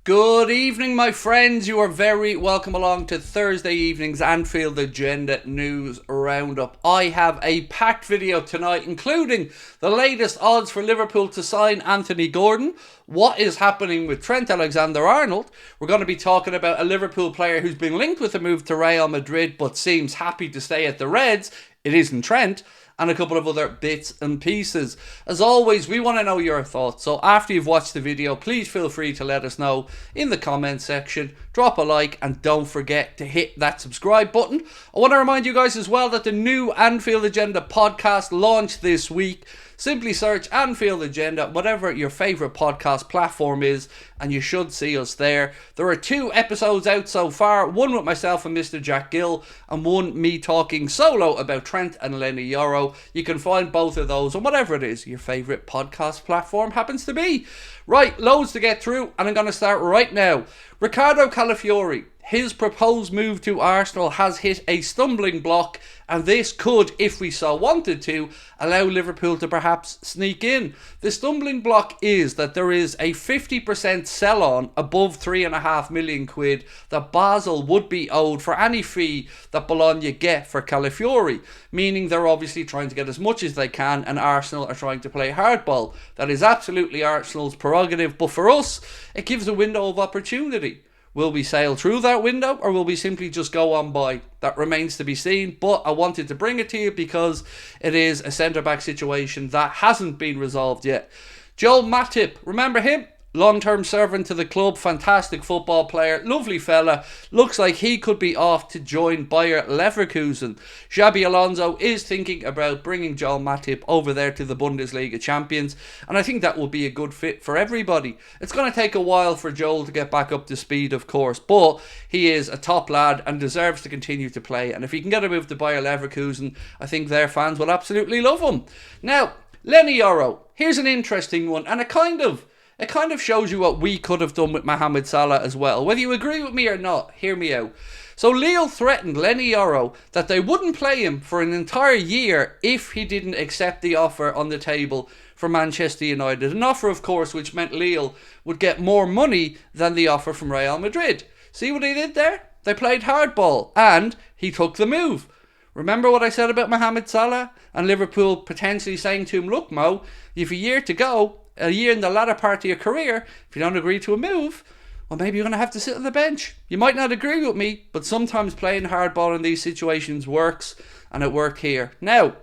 Good evening, my friends. You are very welcome along to Thursday evening's Anfield Agenda News Roundup. I have a packed video tonight, including the latest odds for Liverpool to sign Anthony Gordon, what is happening with Trent Alexander-Arnold. We're going to be talking about a Liverpool player who's been linked with a move to Real Madrid but seems happy to stay at the Reds. It isn't Trent. And a couple of other bits and pieces. As always, we want to know your thoughts, so after you've watched the video, please feel free to let us know in the comment section. Drop a like and don't forget to hit that subscribe button. I want to remind you guys as well that the new Anfield Agenda podcast launched this week. Simply search Anfield Agenda, whatever your favourite podcast platform is, and you should see us there. There are 2 episodes out so far, one with myself and Mr. Jack Gill, and one me talking solo about Trent and Lenny Yoro. You can find both of those on whatever it is your favourite podcast platform happens to be. Right, loads to get through, and I'm going to start right now. Ricardo Calafiori, his proposed move to Arsenal has hit a stumbling block, and this could, if we so wanted to, allow Liverpool to perhaps sneak in. The stumbling block is that there is a 50% sell-on above £3.5 million that Basel would be owed for any fee that Bologna get for Calafiori, meaning they're obviously trying to get as much as they can, and Arsenal are trying to play hardball. That is absolutely Arsenal's prerogative, but for us, it gives a window of opportunity. Will we sail through that window, or will we simply just go on by? That remains to be seen, but I wanted to bring it to you because it is a centre-back situation that hasn't been resolved yet. Joel Matip, remember him? Long-term servant to the club, fantastic football player, lovely fella. Looks like he could be off to join Bayer Leverkusen. Xabi Alonso is thinking about bringing Joel Matip over there to the Bundesliga champions, and I think that will be a good fit for everybody. It's going to take a while for Joel to get back up to speed, of course, but he is a top lad and deserves to continue to play, and if he can get a move to Bayer Leverkusen, I think their fans will absolutely love him. Now, Lenny Yoro, here's an interesting one, and it kind of shows you what we could have done with Mohamed Salah as well. Whether you agree with me or not, hear me out. So Lille threatened Lenny Yoro that they wouldn't play him for an entire year if he didn't accept the offer on the table for Manchester United. An offer, of course, which meant Lille would get more money than the offer from Real Madrid. See what he did there? They played hardball, and he took the move. Remember what I said about Mohamed Salah and Liverpool potentially saying to him, look, Mo, you've a year to go. A year in the latter part of your career, if you don't agree to a move, well, maybe you're going to have to sit on the bench. You might not agree with me, but sometimes playing hardball in these situations works, and it worked here. Now,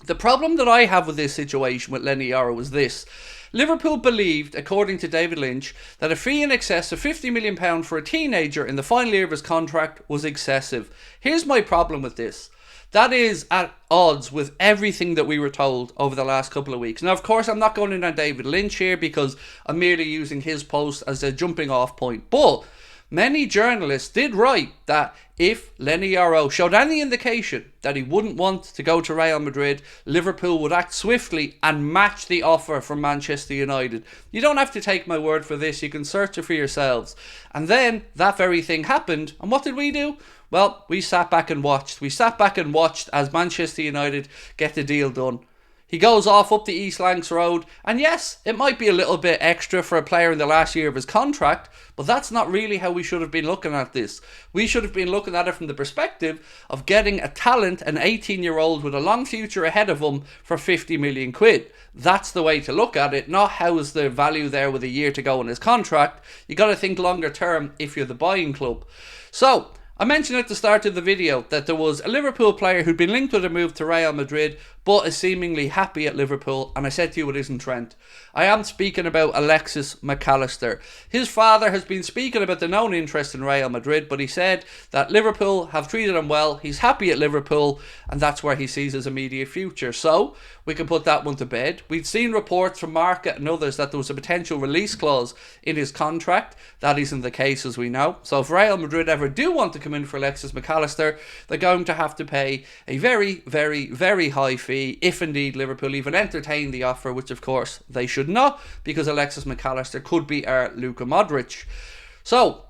the problem that I have with this situation with Lenny Yoro was this. Liverpool believed, according to David Lynch, that a fee in excess of £50 million for a teenager in the final year of his contract was excessive. Here's my problem with this. That is at odds with everything that we were told over the last couple of weeks. Now, of course, I'm not going in on David Lynch here because I'm merely using his post as a jumping off point. But many journalists did write that if Lenny Yoro showed any indication that he wouldn't want to go to Real Madrid, Liverpool would act swiftly and match the offer from Manchester United. You don't have to take my word for this. You can search it for yourselves. And then that very thing happened. And what did we do? Well, we sat back and watched. We sat back and watched as Manchester United get the deal done. He goes off up the East Lancs Road, and yes, it might be a little bit extra for a player in the last year of his contract, but that's not really how we should have been looking at this. We should have been looking at it from the perspective of getting a talent, an 18-year-old with a long future ahead of him for £50 million. That's the way to look at it, not how is the value there with a year to go in his contract. You got to think longer term if you're the buying club. So, I mentioned at the start of the video that there was a Liverpool player who'd been linked with a move to Real Madrid but is seemingly happy at Liverpool, and I said to you it isn't Trent. I am speaking about Alexis McAllister. His father has been speaking about the known interest in Real Madrid, but he said that Liverpool have treated him well, he's happy at Liverpool, and that's where he sees his immediate future. So, we can put that one to bed. We'd seen reports from Market and others that there was a potential release clause in his contract. That isn't the case, as we know. So if Real Madrid ever do want to come in for Alexis McAllister, they're going to have to pay a very, very, very high fee if indeed Liverpool even entertain the offer, which of course they should not, because Alexis McAllister could be our Luka Modric. So,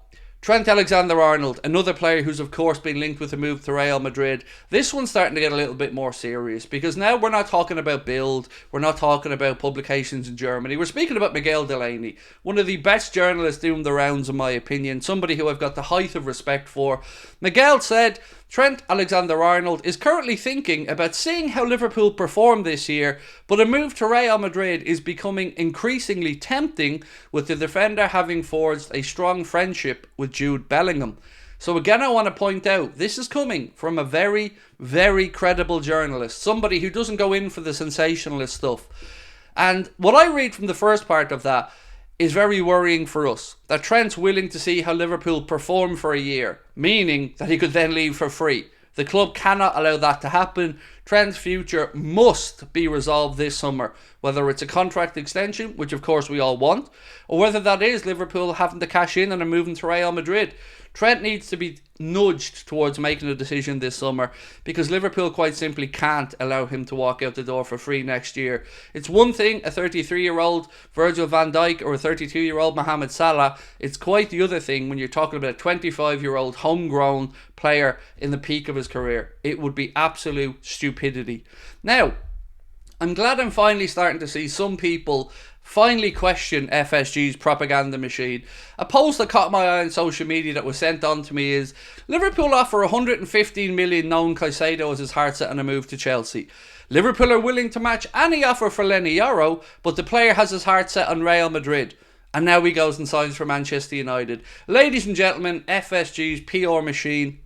Trent Alexander-Arnold, another player who's of course been linked with a move to Real Madrid. This one's starting to get a little bit more serious because now we're not talking about Bild, we're not talking about publications in Germany. We're speaking about Miguel Delaney, one of the best journalists doing the rounds in my opinion, somebody who I've got the height of respect for. Miguel said Trent Alexander-Arnold is currently thinking about seeing how Liverpool perform this year, but a move to Real Madrid is becoming increasingly tempting with the defender having forged a strong friendship with Jude Bellingham. So again, I want to point out, this is coming from a very, very credible journalist, somebody who doesn't go in for the sensationalist stuff. And what I read from the first part of that is very worrying for us, that Trent's willing to see how Liverpool perform for a year, meaning that he could then leave for free. The club cannot allow that to happen. Trent's future must be resolved this summer, whether it's a contract extension, which of course we all want, or whether that is Liverpool having to cash in and are moving to Real Madrid. Trent needs to be nudged towards making a decision this summer because Liverpool quite simply can't allow him to walk out the door for free next year. It's one thing a 33-year-old Virgil van Dijk or a 32-year-old Mohamed Salah. It's quite the other thing when you're talking about a 25-year-old homegrown player in the peak of his career. It would be absolute stupidity. Now, I'm glad I'm finally starting to see some people finally question FSG's Propaganda Machine. A post that caught my eye on social media that was sent on to me is, Liverpool offer 115 million known Caicedo as his heart set on a move to Chelsea. Liverpool are willing to match any offer for Lenny Yoro, but the player has his heart set on Real Madrid. And now he goes and signs for Manchester United. Ladies and gentlemen, FSG's PR machine,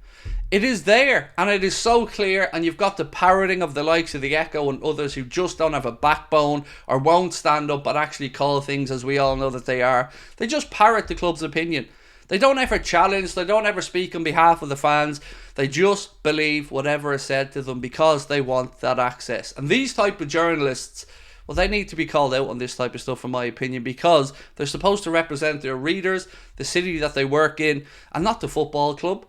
it is there, and it is so clear, and you've got the parroting of the likes of the Echo and others who just don't have a backbone or won't stand up but actually call things as we all know that they are. They just parrot the club's opinion. They don't ever challenge, they don't ever speak on behalf of the fans. They just believe whatever is said to them because they want that access. And these type of journalists, well, they need to be called out on this type of stuff in my opinion, because they're supposed to represent their readers, the city that they work in, and not the football club.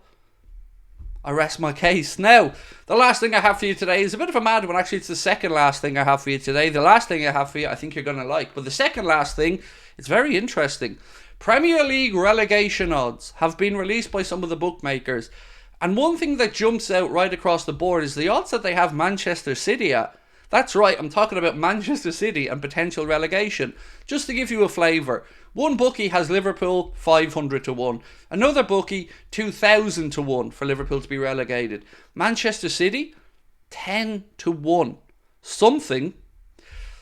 I rest my case. Now, the last thing I have for you today is a bit of a mad one. Actually, it's the second last thing I have for you today. The last thing I have for you, I think you're going to like. But the second last thing, it's very interesting. Premier League relegation odds have been released by some of the bookmakers. And one thing that jumps out right across the board is the odds that they have Manchester City at. That's right, I'm talking about Manchester City and potential relegation. Just to give you a flavour, one bookie has Liverpool 500 to 1. Another bookie 2,000 to 1 for Liverpool to be relegated. Manchester City 10 to 1. Something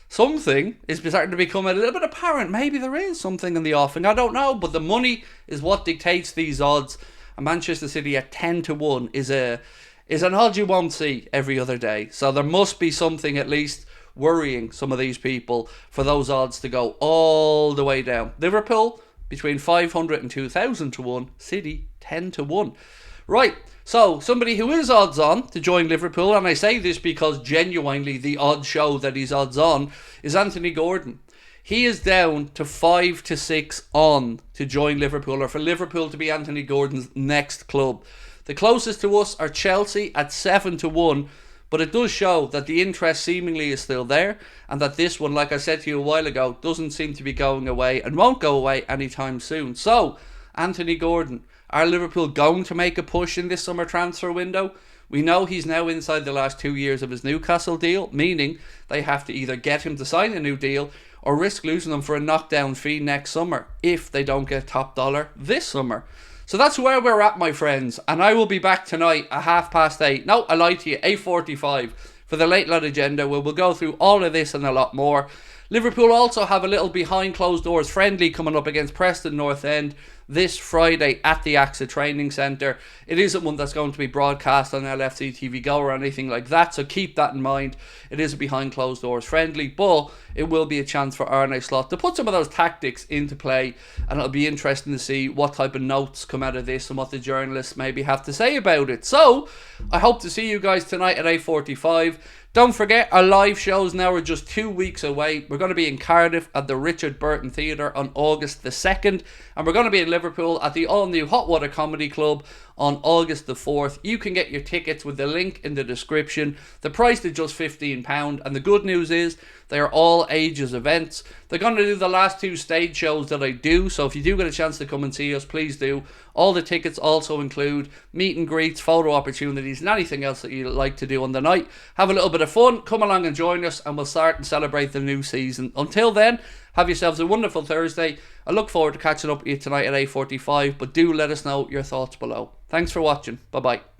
is starting to become a little bit apparent. Maybe there is something in the offing, I don't know, but the money is what dictates these odds. And Manchester City at 10 to 1 is an odd you won't see every other day. So there must be something at least worrying some of these people for those odds to go all the way down. Liverpool between 500 and 2,000 to 1. City 10 to 1. Right, so somebody who is odds on to join Liverpool, and I say this because genuinely the odds show that he's odds on, is Anthony Gordon. He is down to 5 to 6 on to join Liverpool, or for Liverpool to be Anthony Gordon's next club. The closest to us are Chelsea at 7 to 1, but it does show that the interest seemingly is still there, and that this one, like I said to you a while ago, doesn't seem to be going away and won't go away anytime soon. So, Anthony Gordon, are Liverpool going to make a push in this summer transfer window? We know he's now inside the last 2 years of his Newcastle deal, meaning they have to either get him to sign a new deal or risk losing him for a knockdown fee next summer if they don't get top dollar this summer. So that's where we're at, my friends, and I will be back tonight at 8:30. No, I lied to you, 8:45 for the Late Lot Agenda, where we'll go through all of this and a lot more. Liverpool also have a little behind closed doors friendly coming up against Preston North End this Friday at the AXA Training Centre. It isn't one that's going to be broadcast on LFC TV Go or anything like that, so keep that in mind. It is a behind closed doors friendly, but it will be a chance for Arne Slot to put some of those tactics into play, and it'll be interesting to see what type of notes come out of this and what the journalists maybe have to say about it. So I hope to see you guys tonight at 8:45. Don't forget, our live shows now are just 2 weeks away. We're going to be in Cardiff at the Richard Burton Theatre on August the 2nd. And we're going to be in Liverpool at the all-new Hot Water Comedy Club on August the 4th. You can get your tickets with the link in the description. The price is just £15, and the good news is they are all ages events. They're going to do the last 2 stage shows that I do, so if you do get a chance to come and see us, please do. All the tickets also include meet and greets, photo opportunities, and anything else that you'd like to do on the night. Have a little bit of fun, come along and join us, and we'll start and celebrate the new season. Until then, have yourselves a wonderful Thursday. I look forward to catching up with you tonight at 8:45, but do let us know your thoughts below. Thanks for watching. Bye-bye.